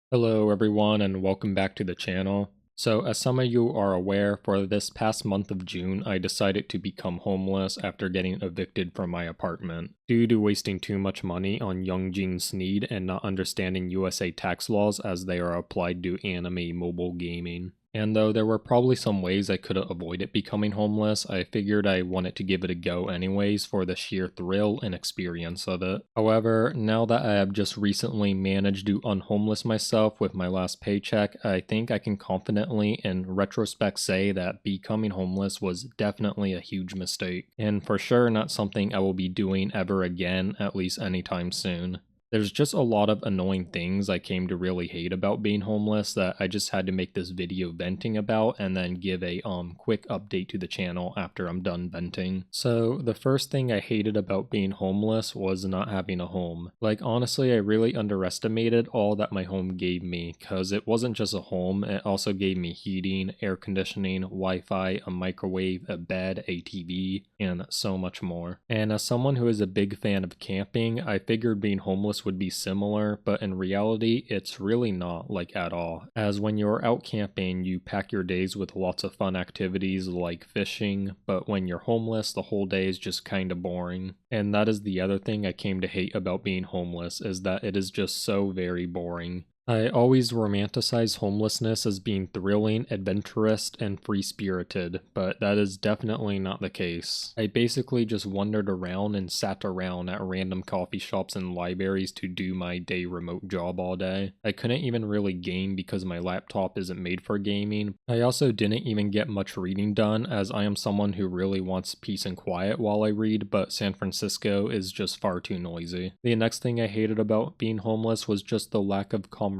Hello everyone and welcome back to the channel. So as some of you are aware, for this past month of June, I decided to become homeless after getting evicted from my apartment. Due to wasting too much money on Young Gene Sneed and not understanding USA tax laws as they are applied to anime mobile gaming. And though there were probably some ways I could have avoided becoming homeless, I figured I wanted to give it a go anyways for the sheer thrill and experience of it. However, now that I have just recently managed to unhomeless myself with my last paycheck, I think I can confidently in retrospect say that becoming homeless was definitely a huge mistake, and for sure not something I will be doing ever again, at least anytime soon. There's just a lot of annoying things I came to really hate about being homeless that I just had to make this video venting about and then give a quick update to the channel after I'm done venting. So the first thing I hated about being homeless was not having a home. Like honestly, I really underestimated all that my home gave me, cause it wasn't just a home, it also gave me heating, air conditioning, Wi-Fi, a microwave, a bed, a TV, and so much more. And as someone who is a big fan of camping, I figured being homeless would be similar, but in reality, it's really not like at all. As when you're out camping, you pack your days with lots of fun activities like fishing, but when you're homeless, the whole day is just kind of boring. And that is the other thing I came to hate about being homeless, is that it is just so very boring. I always romanticize homelessness as being thrilling, adventurous, and free-spirited, but that is definitely not the case. I basically just wandered around and sat around at random coffee shops and libraries to do my day remote job all day. I couldn't even really game because my laptop isn't made for gaming. I also didn't even get much reading done, as I am someone who really wants peace and quiet while I read, but San Francisco is just far too noisy. The next thing I hated about being homeless was just the lack of camaraderie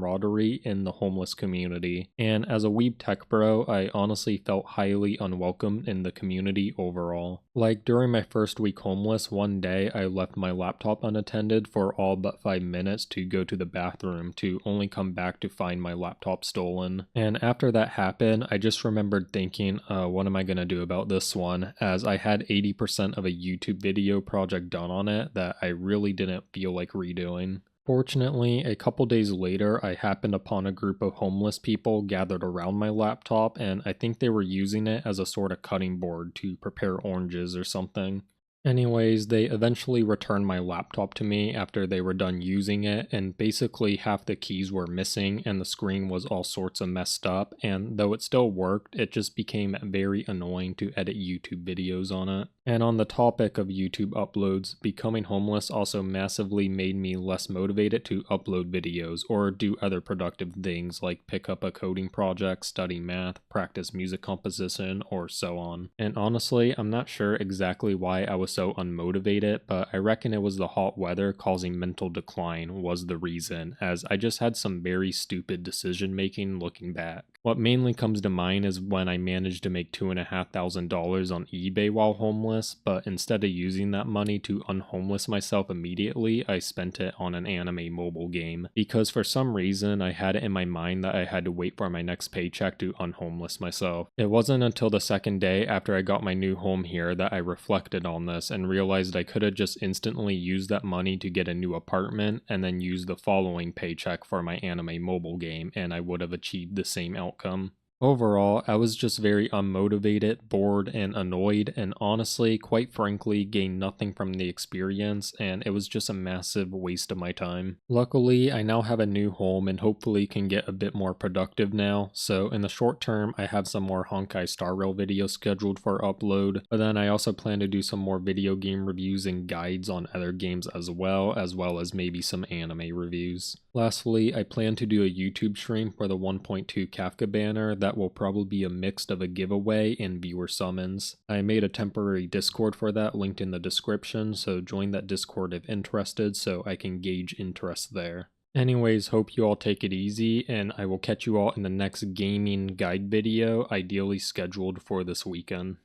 in the homeless community, and as a weeb tech bro, I honestly felt highly unwelcome in the community overall. Like during my first week homeless, one day I left my laptop unattended for all but 5 minutes to go to the bathroom to only come back to find my laptop stolen. And after that happened, I just remembered thinking, what am I gonna do about this one, as I had 80% of a YouTube video project done on it that I really didn't feel like redoing. Fortunately, a couple days later, I happened upon a group of homeless people gathered around my laptop, and I think they were using it as a sort of cutting board to prepare oranges or something. Anyways, they eventually returned my laptop to me after they were done using it, and basically half the keys were missing and the screen was all sorts of messed up, and though it still worked, it just became very annoying to edit YouTube videos on it. And on the topic of YouTube uploads, becoming homeless also massively made me less motivated to upload videos or do other productive things like pick up a coding project, study math, practice music composition, or so on. And honestly, I'm not sure exactly why I was so unmotivated, but I reckon it was the hot weather causing mental decline was the reason, as I just had some very stupid decision making looking back. What mainly comes to mind is when I managed to make $2,500 on eBay while homeless, but instead of using that money to unhomeless myself immediately, I spent it on an anime mobile game, because for some reason I had it in my mind that I had to wait for my next paycheck to unhomeless myself. It wasn't until the second day after I got my new home here that I reflected on this and realized I could have just instantly used that money to get a new apartment and then use the following paycheck for my anime mobile game, and I would have achieved the same outcome. Overall, I was just very unmotivated, bored, and annoyed, and honestly, quite frankly, gained nothing from the experience, and it was just a massive waste of my time. Luckily, I now have a new home and hopefully can get a bit more productive now, so in the short term, I have some more Honkai Star Rail videos scheduled for upload, but then I also plan to do some more video game reviews and guides on other games as well as maybe some anime reviews. Lastly, I plan to do a YouTube stream for the 1.2 Kafka banner that will probably be a mix of a giveaway and viewer summons. I made a temporary Discord for that linked in the description, so join that Discord if interested so I can gauge interest there. Anyways, hope you all take it easy, and I will catch you all in the next gaming guide video, ideally scheduled for this weekend.